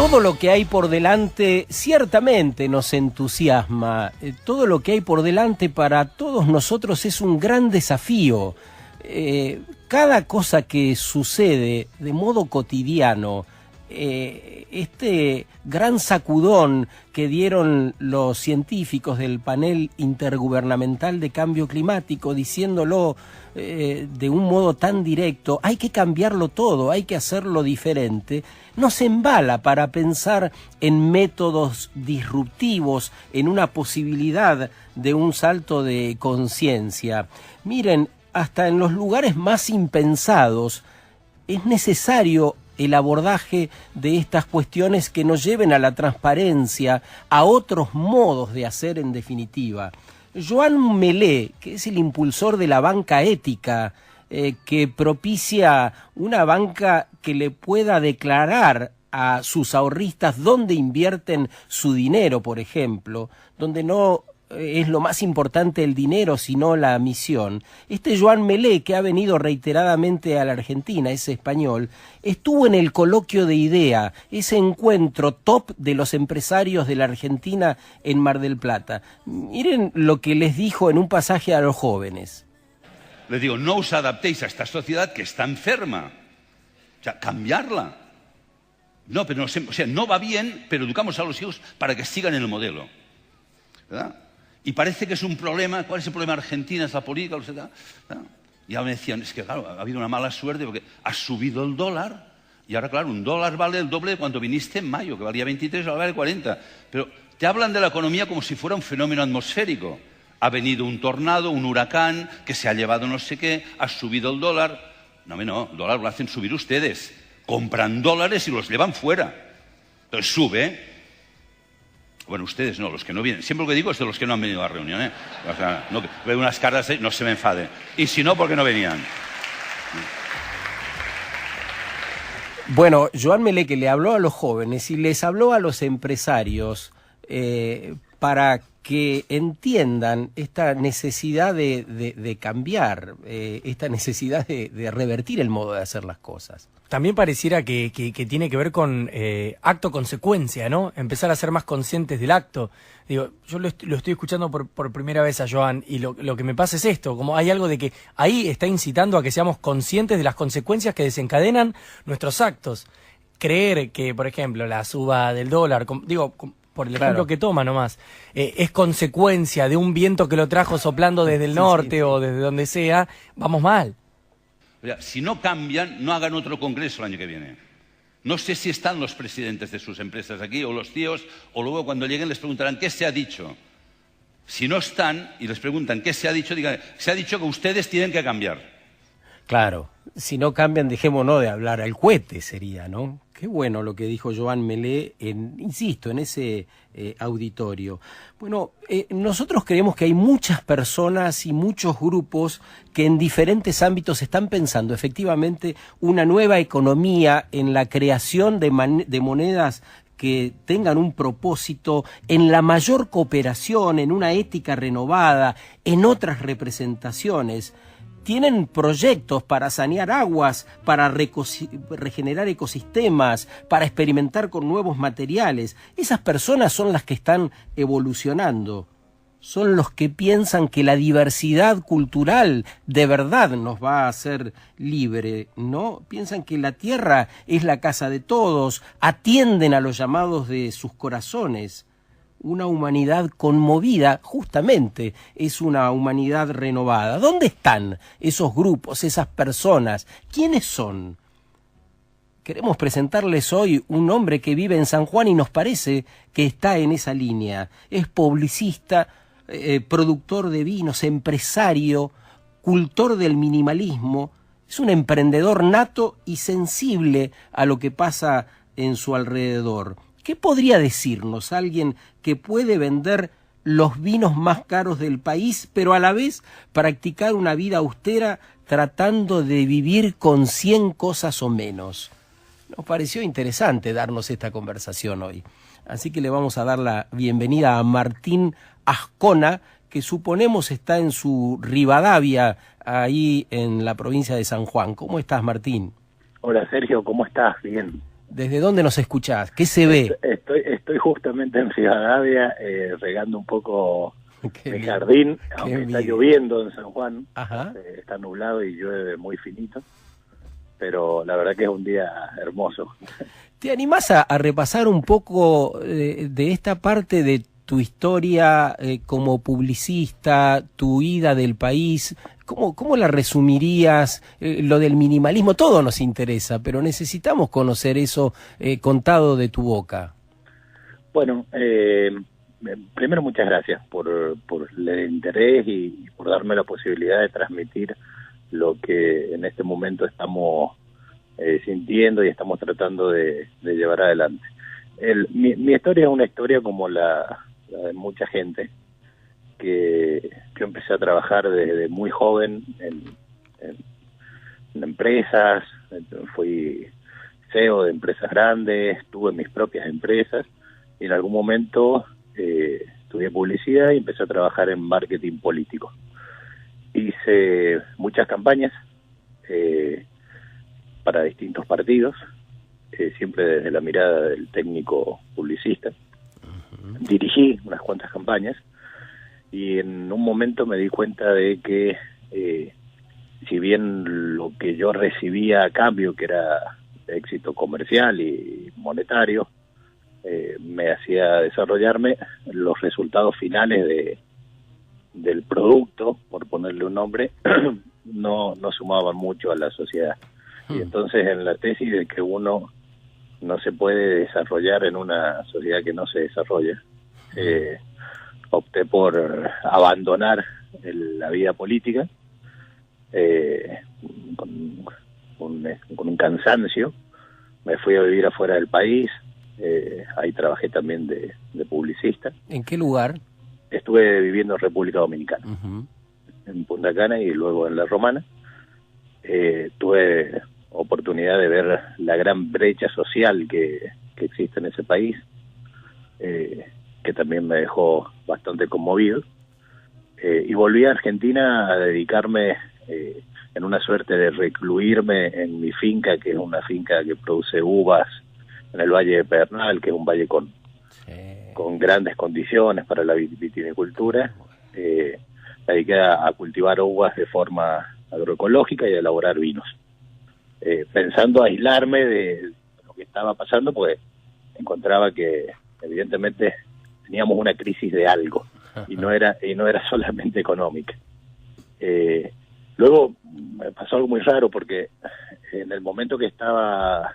Todo lo que hay por delante ciertamente nos entusiasma. Todo lo que hay por delante para todos nosotros es un gran desafío. Cada cosa que sucede de modo cotidiano, este gran sacudón que dieron los científicos del panel intergubernamental de cambio climático, diciéndolo de un modo tan directo, hay que cambiarlo todo, hay que hacerlo diferente, nos embala para pensar en métodos disruptivos, en una posibilidad de un salto de conciencia. Miren, hasta en los lugares más impensados es necesario el abordaje de estas cuestiones que nos lleven a la transparencia, a otros modos de hacer en definitiva. Joan Melé, que es el impulsor de la banca ética, que propicia una banca que le pueda declarar a sus ahorristas dónde invierten su dinero, por ejemplo, donde no es lo más importante el dinero, sino la misión. Este Joan Melé, que ha venido reiteradamente a la Argentina, es español, estuvo en el coloquio de IDEA, ese encuentro top de los empresarios de la Argentina en Mar del Plata. Miren lo que les dijo en un pasaje a los jóvenes. Les digo, no os adaptéis a esta sociedad que está enferma. O sea, cambiarla. No, pero no va bien, pero educamos a los hijos para que sigan el modelo. ¿Verdad? Y parece que es un problema. ¿Cuál es el problema de Argentina? ¿Es la política? ¿No? Ya me decían, es que claro, ha habido una mala suerte porque ha subido el dólar y ahora, claro, un dólar vale el doble de cuando viniste en mayo, que valía 23, ahora vale 40. Pero te hablan de la economía como si fuera un fenómeno atmosférico. Ha venido un tornado, un huracán, que se ha llevado no sé qué, ha subido el dólar. No, el dólar lo hacen subir ustedes. Compran dólares y los llevan fuera. Entonces sube. Bueno, ustedes no, los que no vienen. Siempre lo que digo es de los que no han venido a la reunión, ¿eh? O sea, no, veo unas caras, no se me enfade. Y si no, ¿por qué no venían? Bueno, Joan Melé, que le habló a los jóvenes y les habló a los empresarios para que entiendan esta necesidad de cambiar, esta necesidad de revertir el modo de hacer las cosas. También pareciera que tiene que ver con acto-consecuencia, ¿no? Empezar a ser más conscientes del acto. Digo, yo lo estoy escuchando por primera vez a Joan y lo que me pasa es esto, como hay algo de que ahí está incitando a que seamos conscientes de las consecuencias que desencadenan nuestros actos. Creer que, por ejemplo, la suba del dólar, por el ejemplo que toma nomás, es consecuencia de un viento que lo trajo soplando desde el norte o desde donde sea, vamos mal. O sea, si no cambian, no hagan otro congreso el año que viene. No sé si están los presidentes de sus empresas aquí o los tíos, o luego cuando lleguen les preguntarán ¿qué se ha dicho? Si no están y les preguntan ¿qué se ha dicho? Digan, se ha dicho que ustedes tienen que cambiar. Claro, si no cambian, dejémonos de hablar al cohete sería, ¿no? Qué bueno lo que dijo Joan Melé, insisto, en ese auditorio. Bueno, nosotros creemos que hay muchas personas y muchos grupos que en diferentes ámbitos están pensando efectivamente una nueva economía en la creación de monedas que tengan un propósito, en la mayor cooperación, en una ética renovada, en otras representaciones. Tienen proyectos para sanear aguas, para regenerar ecosistemas, para experimentar con nuevos materiales. Esas personas son las que están evolucionando. Son los que piensan que la diversidad cultural de verdad nos va a hacer libre, ¿no? Piensan que la tierra es la casa de todos, atienden a los llamados de sus corazones. Una humanidad conmovida, justamente, es una humanidad renovada. ¿Dónde están esos grupos, esas personas? ¿Quiénes son? Queremos presentarles hoy un hombre que vive en San Juan y nos parece que está en esa línea. Es publicista, productor de vinos, empresario, cultor del minimalismo. Es un emprendedor nato y sensible a lo que pasa en su alrededor. ¿Qué podría decirnos alguien que puede vender los vinos más caros del país, pero a la vez practicar una vida austera tratando de vivir con 100 cosas o menos? Nos pareció interesante darnos esta conversación hoy. Así que le vamos a dar la bienvenida a Martín Azcona, que suponemos está en su Rivadavia, ahí en la provincia de San Juan. ¿Cómo estás, Martín? Hola, Sergio, ¿cómo estás? Bien. ¿Desde dónde nos escuchás? ¿Qué se ve? Estoy justamente en Rivadavia, regando un poco mi jardín, aunque está lloviendo en San Juan. Ajá. Está nublado y llueve muy finito, pero la verdad que es un día hermoso. ¿Te animás a repasar un poco de esta parte de tu historia como publicista, tu ida del país? ¿Cómo la resumirías? Lo del minimalismo, todo nos interesa, pero necesitamos conocer eso contado de tu boca. Bueno, primero muchas gracias por el interés y por darme la posibilidad de transmitir lo que en este momento estamos sintiendo y estamos tratando de llevar adelante. Mi historia es una historia como la de mucha gente, que yo empecé a trabajar desde muy joven en empresas, fui CEO de empresas grandes, tuve mis propias empresas y en algún momento estudié publicidad y empecé a trabajar en marketing político. Hice muchas campañas para distintos partidos, siempre desde la mirada del técnico publicista. Dirigí unas cuantas campañas y en un momento me di cuenta de que si bien lo que yo recibía a cambio, que era éxito comercial y monetario, me hacía desarrollarme, los resultados finales del producto, por ponerle un nombre, no sumaban mucho a la sociedad. Y entonces en la tesis de que uno no se puede desarrollar en una sociedad que no se desarrolla, opté por abandonar la vida política con un cansancio. Me fui a vivir afuera del país, ahí trabajé también de publicista. ¿En qué lugar? Estuve viviendo en República Dominicana, en Punta Cana y luego en La Romana. Tuve oportunidad de ver la gran brecha social que existe en ese país, que también me dejó bastante conmovido, y volví a Argentina a dedicarme en una suerte de recluirme en mi finca, que es una finca que produce uvas en el Valle de Pedernal, que es un valle con grandes condiciones para la vitivinicultura. Me dediqué a cultivar uvas de forma agroecológica y a elaborar vinos, pensando aislarme de lo que estaba pasando, pues encontraba que evidentemente teníamos una crisis de algo y no era solamente económica. Luego me pasó algo muy raro, porque en el momento que estaba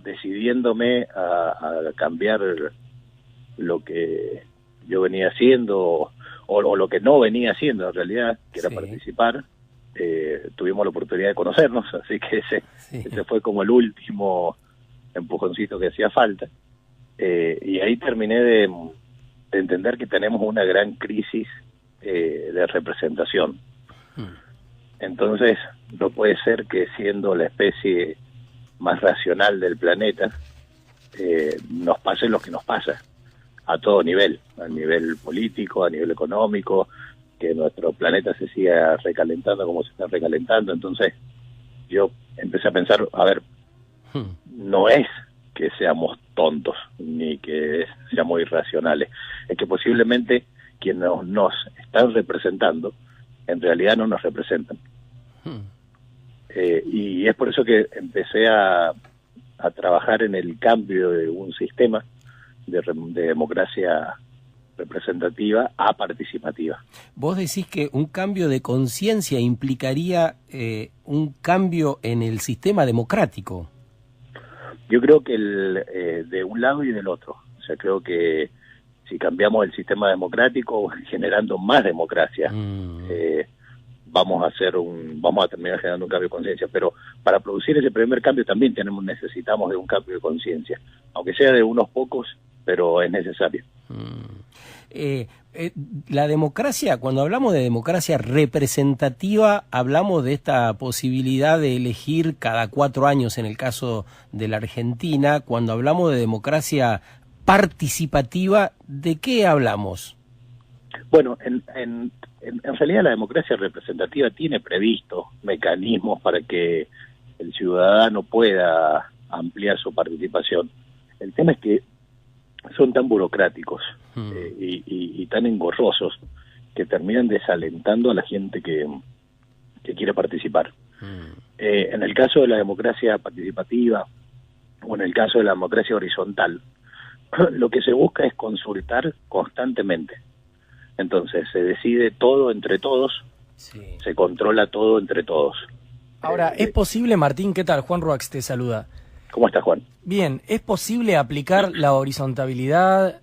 decidiéndome a cambiar lo que yo venía haciendo o lo que no venía haciendo en realidad, que era participar, tuvimos la oportunidad de conocernos, así que ese fue como el último empujoncito que hacía falta, y ahí terminé de entender que tenemos una gran crisis de representación. Entonces no puede ser que, siendo la especie más racional del planeta, nos pase lo que nos pasa a todo nivel, a nivel político, a nivel económico, que nuestro planeta se siga recalentando como se está recalentando. Entonces yo empecé a pensar, a ver, no es que seamos tontos ni que seamos irracionales, es que posiblemente quienes nos están representando en realidad no nos representan. Y es por eso que empecé a trabajar en el cambio de un sistema de democracia representativa a participativa. Vos decís que un cambio de conciencia implicaría un cambio en el sistema democrático. Yo creo que de un lado y del otro. O sea, creo que si cambiamos el sistema democrático, generando más democracia, vamos a terminar generando un cambio de conciencia. Pero para producir ese primer cambio también necesitamos de un cambio de conciencia, aunque sea de unos pocos, pero es necesario. La democracia, cuando hablamos de democracia representativa, hablamos de esta posibilidad de elegir cada 4 años en el caso de la Argentina. Cuando hablamos de democracia participativa, ¿de qué hablamos? Bueno, en realidad la democracia representativa tiene previsto mecanismos para que el ciudadano pueda ampliar su participación. El tema es que son tan burocráticos y tan engorrosos que terminan desalentando a la gente que quiere participar. En el caso de la democracia participativa o en el caso de la democracia horizontal, lo que se busca es consultar constantemente. Entonces se decide todo entre todos, se controla todo entre todos. Ahora, ¿es posible, Martín? ¿Qué tal? Juan Ruax te saluda. ¿Cómo estás, Juan? Bien, ¿es posible aplicar la horizontalidad,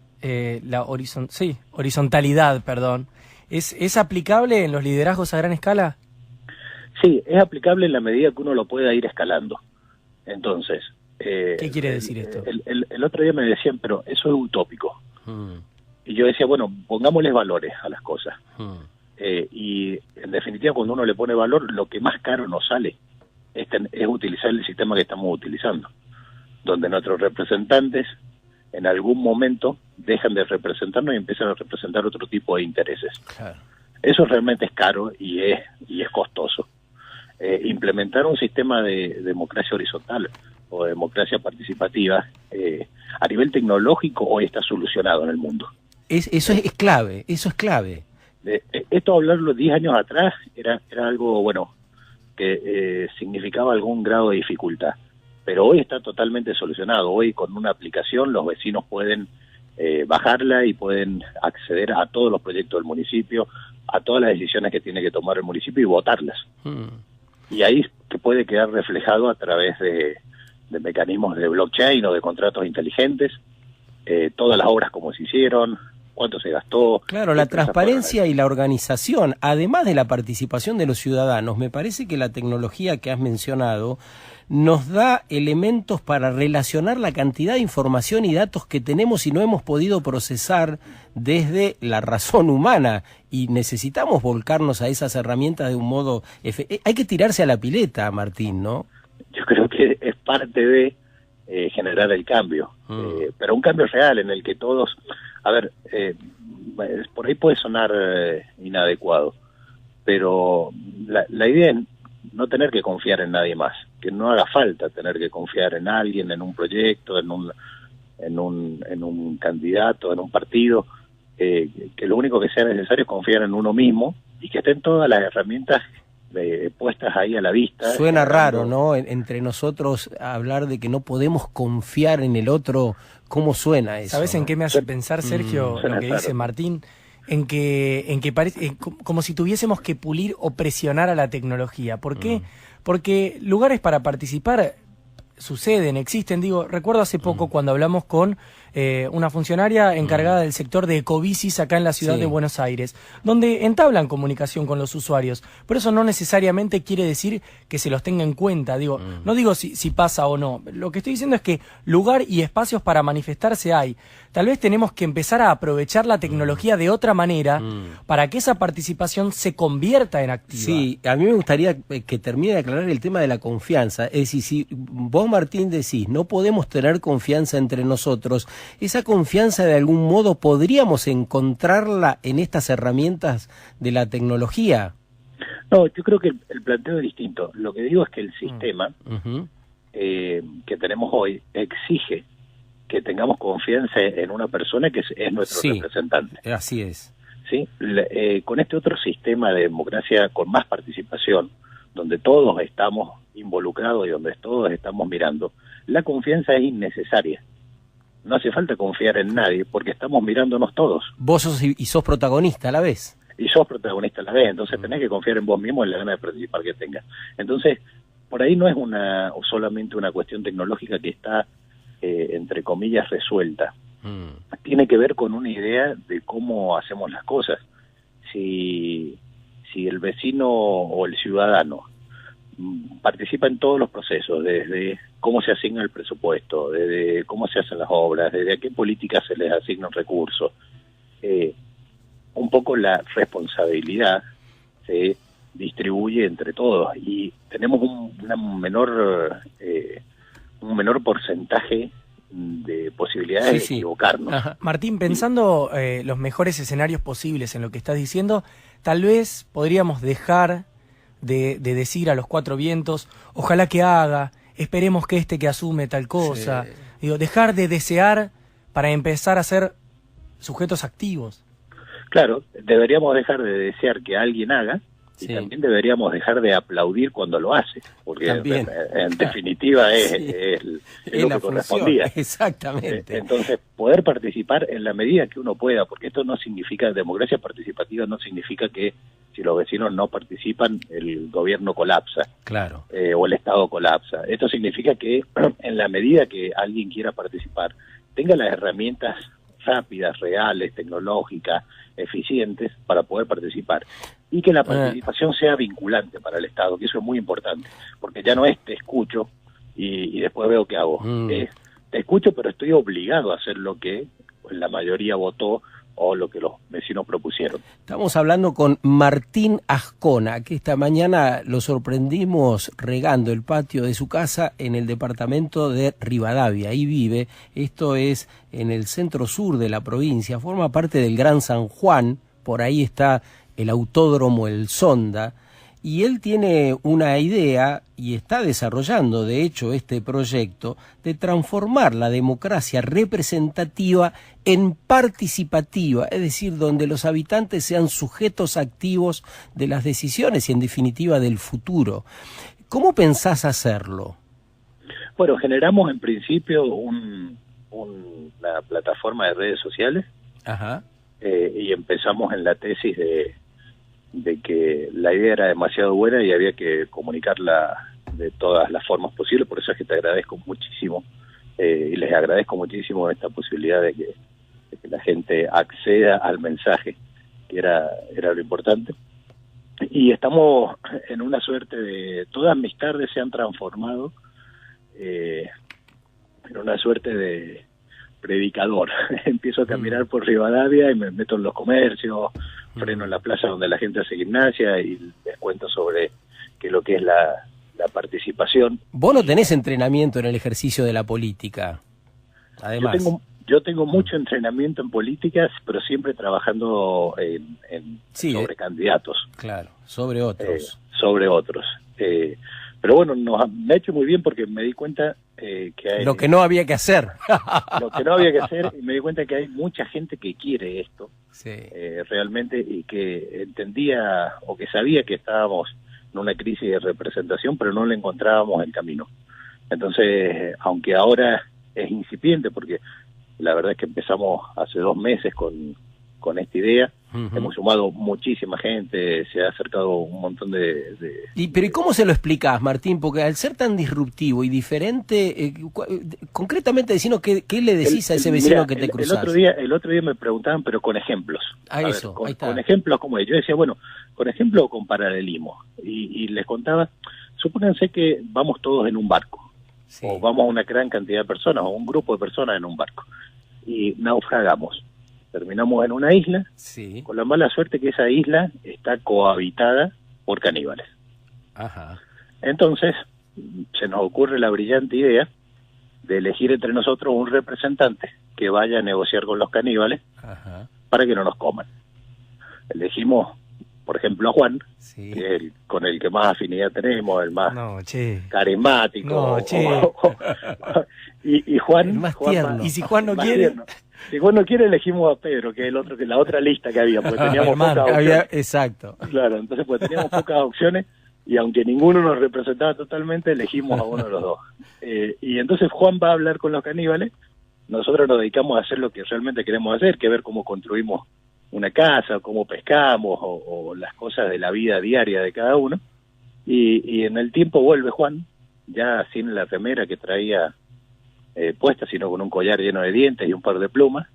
horizontalidad, perdón? ¿Es aplicable en los liderazgos a gran escala? Sí, es aplicable en la medida que uno lo pueda ir escalando. Entonces... ¿qué quiere decir esto? El otro día me decían, pero eso es utópico. Y yo decía, bueno, pongámosles valores a las cosas. Y en definitiva, cuando uno le pone valor, lo que más caro nos sale es utilizar el sistema que estamos utilizando, donde nuestros representantes en algún momento dejan de representarnos y empiezan a representar otro tipo de intereses. Claro. Eso realmente es caro y es costoso. Implementar un sistema de democracia horizontal o democracia participativa a nivel tecnológico hoy está solucionado en el mundo. Eso es clave. Esto, hablarlo 10 años atrás, era algo, bueno, que significaba algún grado de dificultad. Pero hoy está totalmente solucionado. Hoy con una aplicación los vecinos pueden bajarla y pueden acceder a todos los proyectos del municipio, a todas las decisiones que tiene que tomar el municipio y votarlas. Y ahí que puede quedar reflejado a través de mecanismos de blockchain o de contratos inteligentes, todas las obras como se hicieron, cuánto se gastó. Claro, la transparencia y la organización, además de la participación de los ciudadanos, me parece que la tecnología que has mencionado nos da elementos para relacionar la cantidad de información y datos que tenemos y no hemos podido procesar desde la razón humana, y necesitamos volcarnos a esas herramientas de un modo... Hay que tirarse a la pileta, Martín, ¿no? Yo creo que es parte de generar el cambio, pero un cambio real en el que todos... A ver, por ahí puede sonar inadecuado, pero la idea es no tener que confiar en nadie más, que no haga falta tener que confiar en alguien, en un proyecto, en un candidato, en un partido, que lo único que sea necesario es confiar en uno mismo y que estén todas las herramientas puestas ahí a la vista. Suena raro, ¿no? Entre nosotros hablar de que no podemos confiar en el otro. ¿Cómo suena eso? ¿Sabes en qué me hace pensar, Sergio, lo que dice Martín? En que parece como si tuviésemos que pulir o presionar a la tecnología. ¿Por qué? Porque lugares para participar suceden, existen. Digo, recuerdo hace poco cuando hablamos con una funcionaria encargada del sector de ecobicis acá en la ciudad de Buenos Aires, donde entablan comunicación con los usuarios, pero eso no necesariamente quiere decir que se los tenga en cuenta. Digo, no digo si pasa o no, lo que estoy diciendo es que lugar y espacios para manifestarse hay. Tal vez tenemos que empezar a aprovechar la tecnología de otra manera para que esa participación se convierta en activa. Sí, a mí me gustaría que termine de aclarar el tema de la confianza. Es decir, si vos, Martín, decís, no podemos tener confianza entre nosotros, esa confianza de algún modo podríamos encontrarla en estas herramientas de la tecnología. No, yo creo que el planteo es distinto. Lo que digo es que el sistema que tenemos hoy exige que tengamos confianza en una persona que es nuestro representante. Así es. ¿Sí? Con este otro sistema de democracia con más participación, donde todos estamos involucrados y donde todos estamos mirando, la confianza es innecesaria. No hace falta confiar en nadie porque estamos mirándonos todos. Vos sos protagonista a la vez. Y sos protagonista a la vez, entonces tenés que confiar en vos mismo, en la gana de participar que tengas. Entonces, por ahí no es solamente una cuestión tecnológica que está, entre comillas, resuelta. Tiene que ver con una idea de cómo hacemos las cosas. Si el vecino o el ciudadano participa en todos los procesos, desde cómo se asigna el presupuesto, desde cómo se hacen las obras, desde a qué políticas se les asignan recursos, un poco la responsabilidad se distribuye entre todos y tenemos un menor porcentaje de posibilidades de equivocarnos. Ajá. Martín, pensando los mejores escenarios posibles en lo que estás diciendo, tal vez podríamos dejar de decir a los cuatro vientos, ojalá que haga, esperemos que que asume tal cosa. Sí. Digo, dejar de desear para empezar a ser sujetos activos. Claro, deberíamos dejar de desear que alguien haga y Sí. también deberíamos dejar de aplaudir cuando lo hace, porque También. en definitiva es, Sí. es Es lo la que función, correspondía. exactamente. Entonces, poder participar en la medida que uno pueda, porque esto no significa, democracia participativa no significa que si los vecinos no participan, el gobierno colapsa Claro. o el Estado colapsa. Esto significa que en la medida que alguien quiera participar, tenga las herramientas rápidas, reales, tecnológicas, eficientes para poder participar. Y que la participación sea vinculante para el Estado, que eso es muy importante, porque ya no es te escucho y después veo qué hago. Es, te escucho, pero estoy obligado a hacer lo que la mayoría votó o lo que los vecinos propusieron. Estamos hablando con Martín Azcona, que esta mañana lo sorprendimos regando el patio de su casa en el departamento de Rivadavia. Ahí vive, esto es en el centro sur de la provincia, forma parte del Gran San Juan, por ahí está el autódromo El Sonda, y él tiene una idea y está desarrollando, de hecho, este proyecto de transformar la democracia representativa en participativa, es decir, donde los habitantes sean sujetos activos de las decisiones y, en definitiva, del futuro. ¿Cómo pensás hacerlo? Bueno, generamos en principio una plataforma de redes sociales. Ajá. Y empezamos en la tesis de que la idea era demasiado buena y había que comunicarla de todas las formas posibles. Por eso es que te agradezco muchísimo y les agradezco muchísimo esta posibilidad de que la gente acceda al mensaje, que era lo importante. Y estamos en una suerte de... Todas mis tardes se han transformado en una suerte de predicador. Empiezo a caminar por Rivadavia y me meto en los comercios, freno en la plaza donde la gente hace gimnasia y les cuento sobre qué es lo que es la participación. Vos no tenés entrenamiento en el ejercicio de la política, además. Yo tengo mucho entrenamiento en políticas, pero siempre trabajando sobre candidatos. Claro, sobre otros. Sobre otros. Pero bueno, me ha hecho muy bien porque me di cuenta que hay... Lo que no había que hacer. Lo que no había que hacer, y me di cuenta que hay mucha gente que quiere esto, sí. Realmente, y que entendía o que sabía que estábamos en una crisis de representación, pero no le encontrábamos el camino. Entonces, aunque ahora es incipiente, porque la verdad es que empezamos hace 2 meses con esta idea. Hemos sumado muchísima gente, se ha acercado un montón de... Pero ¿y cómo se lo explicás, Martín? Porque al ser tan disruptivo y diferente, concretamente decinos qué le decís a ese vecino que te cruzás. El otro día me preguntaban, pero con ejemplos. Ahí está. Con ejemplos como yo decía, bueno, con ejemplo o con paralelismo. Y les contaba, supónganse que vamos todos en un barco, sí, o vamos una gran cantidad de personas, o un grupo de personas en un barco, y naufragamos. Terminamos en una isla, sí, con la mala suerte que esa isla está cohabitada por caníbales. Ajá. Entonces, se nos ocurre la brillante idea de elegir entre nosotros un representante que vaya a negociar con los caníbales. Ajá, para que no nos coman. Elegimos, por ejemplo, a Juan, sí, que es con el que más afinidad tenemos, el más carismático. Y Juan... El más tierno. ¿Y si Juan no quiere? Tierno. Si Juan no quiere, elegimos a Pedro, que es el otro, que la otra lista que había, porque teníamos pocas opciones. Exacto. Claro, entonces pues teníamos pocas opciones, y aunque ninguno nos representaba totalmente, elegimos a uno de los dos. Y entonces Juan va a hablar con los caníbales, nosotros nos dedicamos a hacer lo que realmente queremos hacer, que ver cómo construimos una casa, cómo pescamos, o las cosas de la vida diaria de cada uno, y en el tiempo vuelve Juan, ya sin la remera que traía puesta, sino con un collar lleno de dientes y un par de plumas,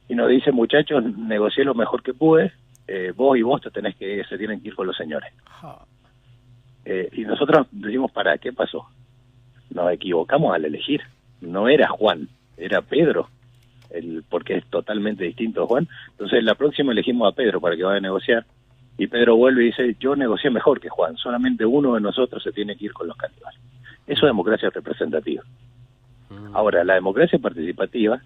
y nos dice: muchachos, negocié lo mejor que pude, vos se tienen que ir con los señores. Y nosotros decimos: ¿para qué pasó? Nos equivocamos al elegir, no era Juan, era Pedro, porque es totalmente distinto a Juan. Entonces la próxima elegimos a Pedro para que vaya a negociar, y Pedro vuelve y dice: yo negocié mejor que Juan, solamente uno de nosotros se tiene que ir con los caníbales. Eso es democracia representativa. Ahora, la democracia participativa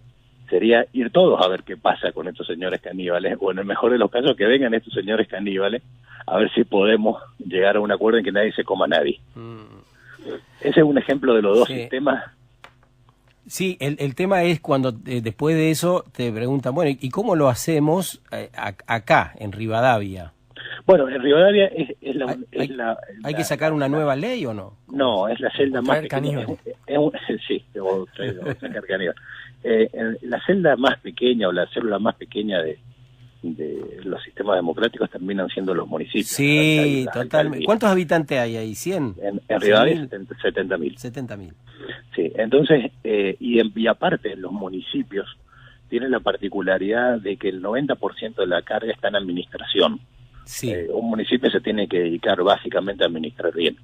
sería ir todos a ver qué pasa con estos señores caníbales, o en el mejor de los casos que vengan estos señores caníbales, a ver si podemos llegar a un acuerdo en que nadie se coma a nadie. Ese es un ejemplo de los dos sistemas. Sí, el tema es cuando después de eso te preguntan, bueno, ¿y cómo lo hacemos acá, en Rivadavia? Bueno, en Rivadavia ¿Hay que sacar una nueva ley o no? No, es la celda más pequeña. Sí, o sacar caníbal. La celda más pequeña o la célula más pequeña de los sistemas democráticos terminan siendo los municipios. Sí, totalmente. ¿Cuántos habitantes hay ahí? ¿100? En Rivadavia 70.000. 70.000. Sí, entonces, y aparte los municipios tienen la particularidad de que el 90% de la carga está en administración. Sí. Un municipio se tiene que dedicar básicamente a administrar bien.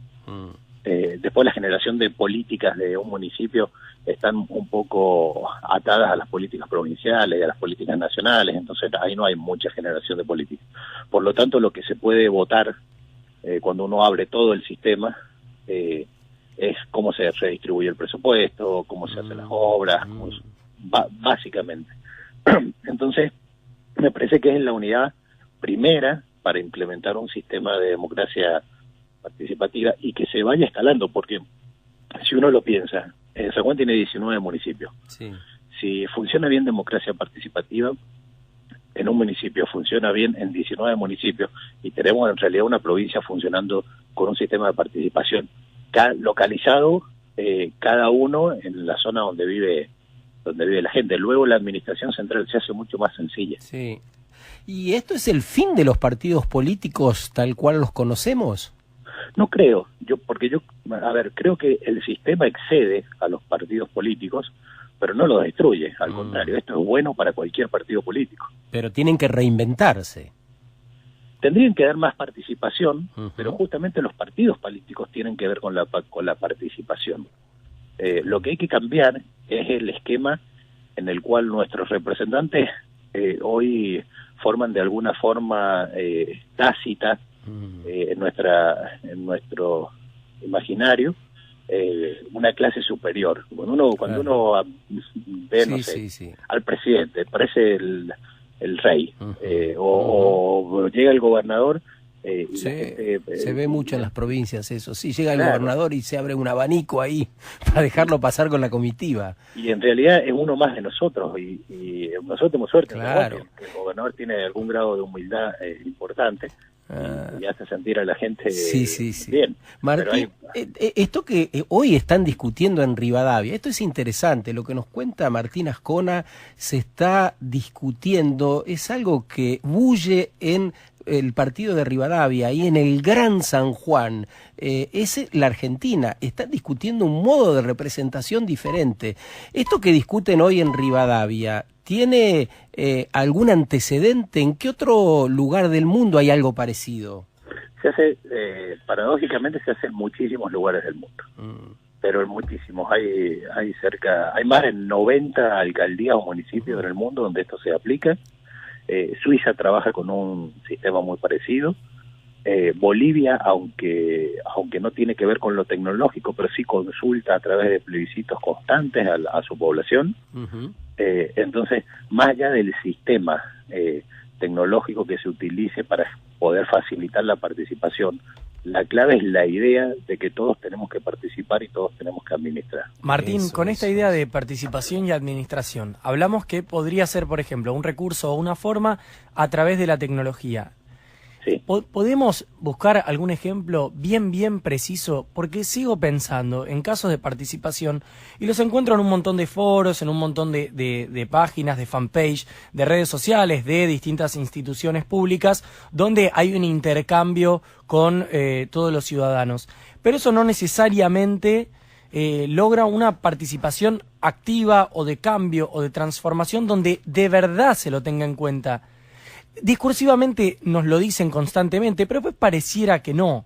Después la generación de políticas de un municipio están un poco atadas a las políticas provinciales y a las políticas nacionales, entonces ahí no hay mucha generación de políticas. Por lo tanto, lo que se puede votar cuando uno abre todo el sistema es cómo se redistribuye el presupuesto, cómo se hacen las obras, básicamente. Entonces, me parece que es la unidad primera para implementar un sistema de democracia participativa y que se vaya escalando, porque si uno lo piensa, San Juan tiene 19 municipios. Sí. Si funciona bien democracia participativa, en un municipio funciona bien en 19 municipios y tenemos en realidad una provincia funcionando con un sistema de participación localizado, cada uno en la zona donde vive la gente. Luego la administración central se hace mucho más sencilla. Sí. ¿Y esto es el fin de los partidos políticos tal cual los conocemos? No creo, creo que el sistema excede a los partidos políticos, pero no los destruye, al contrario, esto es bueno para cualquier partido político. Pero tienen que reinventarse. Tendrían que dar más participación, pero justamente los partidos políticos tienen que ver con la participación. Lo que hay que cambiar es el esquema en el cual nuestros representantes hoy forman de alguna forma tácita en nuestro imaginario una clase superior. Cuando uno ve, al presidente, parece el rey, o llega el gobernador. Se ve mucho en las provincias eso. Sí, llega el gobernador y se abre un abanico ahí para dejarlo pasar con la comitiva. Y en realidad es uno más de nosotros, y nosotros tenemos suerte, claro, que el gobernador tiene algún grado de humildad importante. Y hace sentir a la gente bien. Martín, esto que hoy están discutiendo en Rivadavia, esto es interesante, lo que nos cuenta Martín Ascona, se está discutiendo, es algo que bulle en el partido de Rivadavia y en el Gran San Juan. Es la Argentina, están discutiendo un modo de representación diferente. Esto que discuten hoy en Rivadavia, ¿tiene algún antecedente? ¿En qué otro lugar del mundo hay algo parecido? Se hace, paradójicamente se hace en muchísimos lugares del mundo, pero en muchísimos. Hay más de 90 alcaldías o municipios en el mundo donde esto se aplica. Suiza trabaja con un sistema muy parecido. Bolivia, aunque no tiene que ver con lo tecnológico, pero sí consulta a través de plebiscitos constantes a su población. Entonces, más allá del sistema tecnológico que se utilice para poder facilitar la participación, la clave es la idea de que todos tenemos que participar y todos tenemos que administrar. Martín, con esta idea de participación y administración, hablamos que podría ser, por ejemplo, un recurso o una forma a través de la tecnología. Sí. ¿Podemos buscar algún ejemplo bien preciso? Porque sigo pensando en casos de participación y los encuentro en un montón de foros, en un montón de páginas, de fanpage, de redes sociales, de distintas instituciones públicas, donde hay un intercambio con todos los ciudadanos. Pero eso no necesariamente logra una participación activa o de cambio o de transformación donde de verdad se lo tenga en cuenta. Discursivamente nos lo dicen constantemente, pero pues pareciera que no.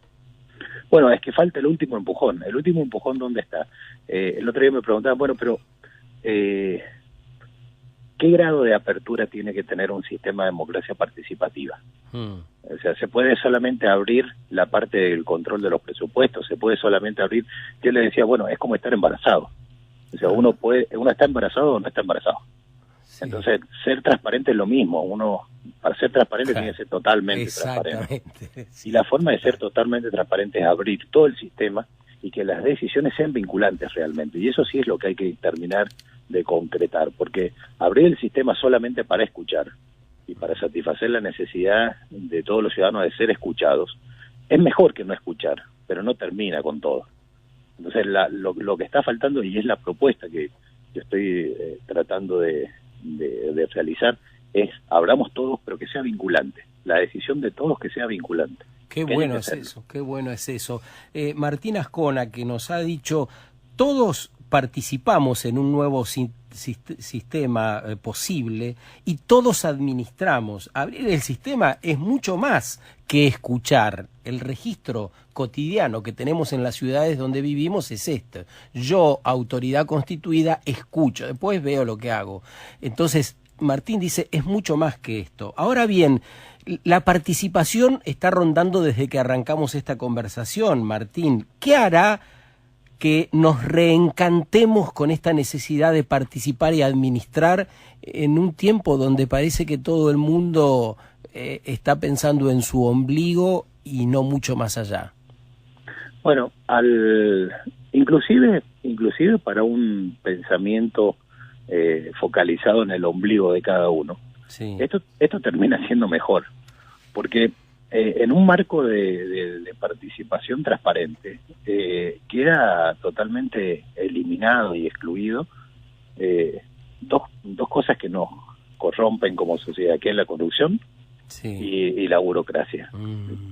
Bueno, es que falta el último empujón. ¿El último empujón dónde está? El otro día me preguntaban, bueno, pero ¿qué grado de apertura tiene que tener un sistema de democracia participativa? O sea, ¿se puede solamente abrir la parte del control de los presupuestos? ¿Se puede solamente abrir? Yo le decía, bueno, es como estar embarazado. O sea, uno está embarazado o no está embarazado. Sí. Entonces, ser transparente es lo mismo. Para ser transparente tiene que ser totalmente transparente. Sí. Y la forma de ser totalmente transparente es abrir todo el sistema y que las decisiones sean vinculantes realmente. Y eso sí es lo que hay que terminar de concretar, porque abrir el sistema solamente para escuchar y para satisfacer la necesidad de todos los ciudadanos de ser escuchados, es mejor que no escuchar, pero no termina con todo. Entonces lo que está faltando, y es la propuesta que yo estoy tratando de realizar, es abramos todos, pero que sea vinculante. La decisión de todos que sea vinculante. Qué bueno es eso, qué bueno es eso. Martín Azcona, que nos ha dicho, todos participamos en un nuevo sistema posible y todos administramos. Abrir el sistema es mucho más que escuchar. El registro cotidiano que tenemos en las ciudades donde vivimos es este. Yo, autoridad constituida, escucho, después veo lo que hago. Entonces, Martín dice, es mucho más que esto. Ahora bien, la participación está rondando desde que arrancamos esta conversación, Martín. ¿Qué hará que nos reencantemos con esta necesidad de participar y administrar en un tiempo donde parece que todo el mundo está pensando en su ombligo y no mucho más allá? Bueno, inclusive para un pensamiento focalizado en el ombligo de cada uno, sí. Esto termina siendo mejor, porque en un marco de participación transparente queda totalmente eliminado y excluido dos cosas que nos corrompen como sociedad, que es la corrupción, sí, y la burocracia.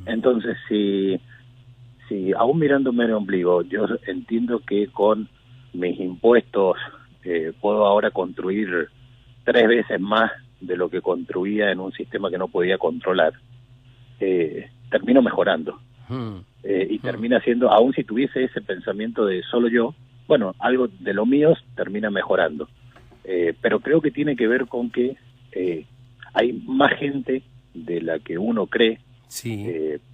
Entonces, si aún mirándome el ombligo, yo entiendo que con mis impuestos puedo ahora construir 3 veces más de lo que construía en un sistema que no podía controlar, termino mejorando. Y termina siendo, aún si tuviese ese pensamiento de solo yo, bueno, algo de lo mío termina mejorando. Pero creo que tiene que ver con que hay más gente de la que uno cree, sí,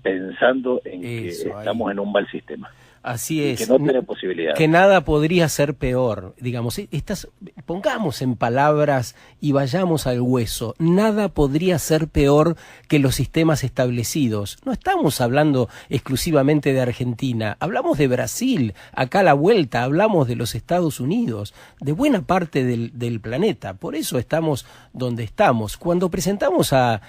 pensando en eso, que estamos en un mal sistema. Así es. Que no tiene posibilidad. Que nada podría ser peor. Digamos, pongamos en palabras y vayamos al hueso. Nada podría ser peor que los sistemas establecidos. No estamos hablando exclusivamente de Argentina. Hablamos de Brasil, acá a la vuelta. Hablamos de los Estados Unidos, de buena parte del planeta. Por eso estamos donde estamos. Cuando presentamos a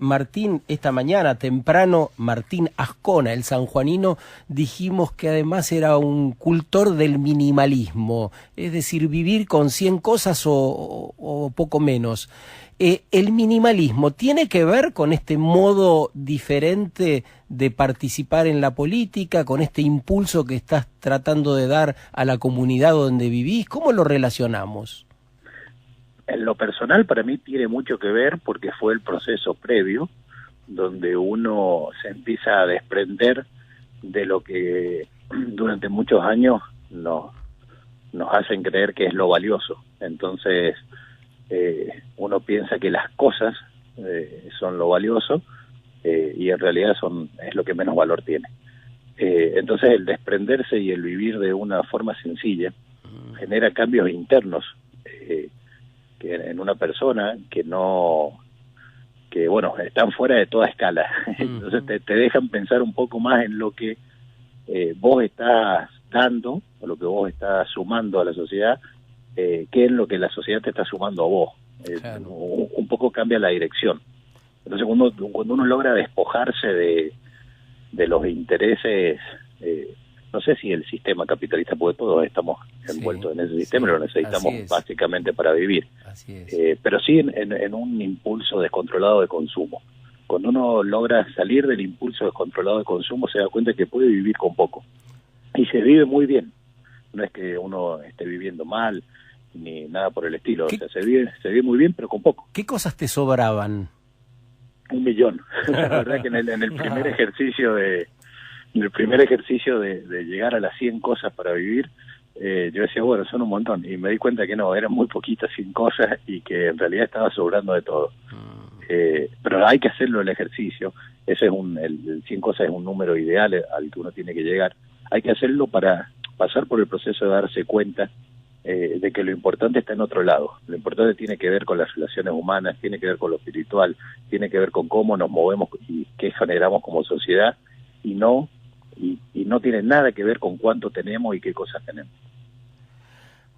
Martín esta mañana, temprano, Martín Azcona, el sanjuanino, dijimos que además era un cultor del minimalismo, es decir, vivir con 100 cosas o poco menos. ¿El minimalismo tiene que ver con este modo diferente de participar en la política, con este impulso que estás tratando de dar a la comunidad donde vivís? ¿Cómo lo relacionamos? En lo personal, para mí tiene mucho que ver porque fue el proceso previo donde uno se empieza a desprender de lo que durante muchos años nos hacen creer que es lo valioso. Entonces uno piensa que las cosas son lo valioso y en realidad es lo que menos valor tiene. Entonces el desprenderse y el vivir de una forma sencilla genera cambios internos que en una persona que bueno, están fuera de toda escala. Entonces te dejan pensar un poco más en lo que vos estás dando, o lo que vos estás sumando a la sociedad, que en lo que la sociedad te está sumando a vos. Claro. Un poco cambia la dirección. Entonces cuando uno logra despojarse de los intereses, no sé si el sistema capitalista, porque todos estamos envueltos en ese sistema, lo necesitamos básicamente para vivir. Así es. Pero sí en un impulso descontrolado de consumo. Cuando uno logra salir del impulso descontrolado de consumo, se da cuenta que puede vivir con poco. Y se vive muy bien. No es que uno esté viviendo mal, ni nada por el estilo. O sea, se vive muy bien, pero con poco. ¿Qué cosas te sobraban? 1 millón. La verdad que en el primer ejercicio de llegar a las 100 cosas para vivir, yo decía, bueno, son un montón. Y me di cuenta que no, eran muy poquitas 100 cosas y que en realidad estaba sobrando de todo. Pero hay que hacerlo el ejercicio. Ese es el 100 cosas es un número ideal al que uno tiene que llegar. Hay que hacerlo para pasar por el proceso de darse cuenta de que lo importante está en otro lado. Lo importante tiene que ver con las relaciones humanas, tiene que ver con lo espiritual, tiene que ver con cómo nos movemos y qué generamos como sociedad, y no y no tiene nada que ver con cuánto tenemos y qué cosas tenemos.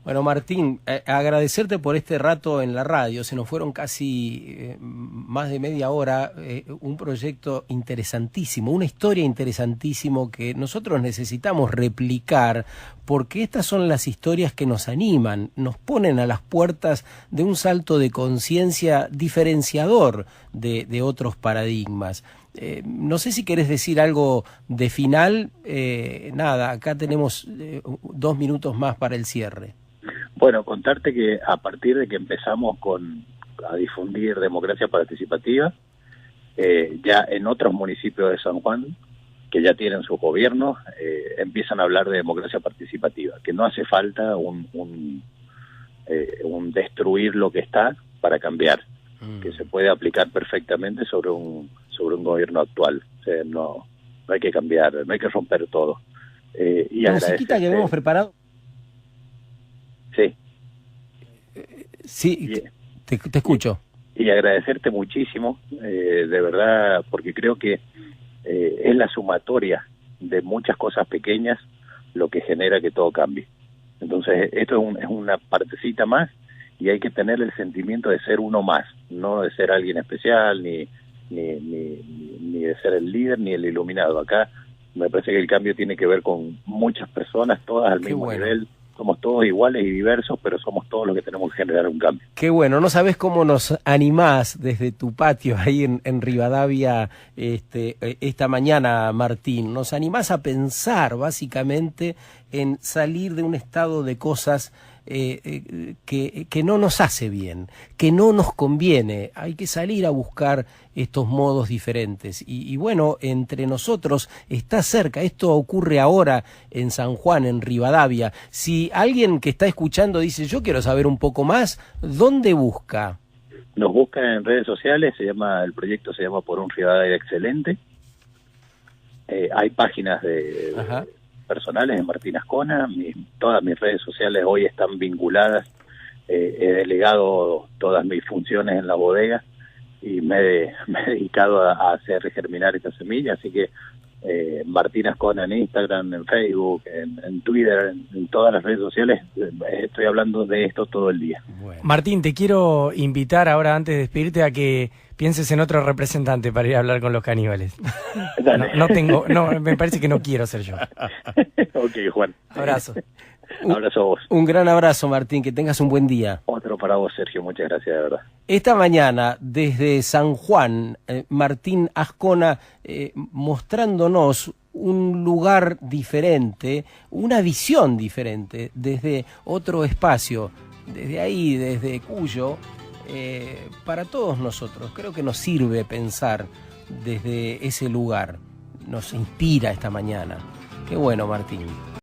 Bueno, Martín, agradecerte por este rato en la radio. Se nos fueron casi más de media hora. Un proyecto interesantísimo, una historia interesantísimo que nosotros necesitamos replicar, porque estas son las historias que nos animan, nos ponen a las puertas de un salto de conciencia diferenciador de otros paradigmas. No sé si querés decir algo de final. Nada, acá tenemos 2 minutos más para el cierre. Bueno, contarte que a partir de que empezamos a difundir democracia participativa, ya en otros municipios de San Juan, que ya tienen sus gobiernos, empiezan a hablar de democracia participativa, que no hace falta un destruir lo que está para cambiar, que se puede aplicar perfectamente sobre un gobierno actual. O sea, no hay que cambiar, no hay que romper todo. Y la musiquita que habíamos preparado. Sí. Sí, te escucho. Y agradecerte muchísimo, de verdad, porque creo que es la sumatoria de muchas cosas pequeñas lo que genera que todo cambie. Entonces, esto es una partecita más y hay que tener el sentimiento de ser uno más, no de ser alguien especial, ni de ser el líder, ni el iluminado. Acá me parece que el cambio tiene que ver con muchas personas, todas al mismo nivel. Somos todos iguales y diversos, pero somos todos los que tenemos que generar un cambio. Qué bueno, no sabés cómo nos animás desde tu patio ahí en Rivadavia esta mañana, Martín. Nos animás a pensar básicamente en salir de un estado de cosas que no nos hace bien, que no nos conviene. Hay que salir a buscar estos modos diferentes. Y bueno, entre nosotros está cerca. Esto ocurre ahora en San Juan, en Rivadavia. Si alguien que está escuchando dice, yo quiero saber un poco más, ¿dónde busca? Nos busca en redes sociales, el proyecto se llama Por un Rivadavia Excelente. Hay páginas personales de Martín Ascona, todas mis redes sociales hoy están vinculadas, he delegado todas mis funciones en la bodega y me he dedicado a hacer germinar esta semilla, así que Martín Ascona en Instagram, en Facebook, en Twitter, en todas las redes sociales, estoy hablando de esto todo el día. Bueno. Martín, te quiero invitar ahora, antes de despedirte, a que pienses en otro representante para ir a hablar con los caníbales. No, me parece que no quiero ser yo. Ok, Juan. Abrazo. Abrazo a vos. Un gran abrazo, Martín, que tengas un buen día. Otro para vos, Sergio, muchas gracias, de verdad. Esta mañana, desde San Juan, Martín Ascona mostrándonos un lugar diferente, una visión diferente, desde otro espacio, desde ahí, desde Cuyo, para todos nosotros. Creo que nos sirve pensar desde ese lugar, nos inspira esta mañana. Qué bueno, Martín.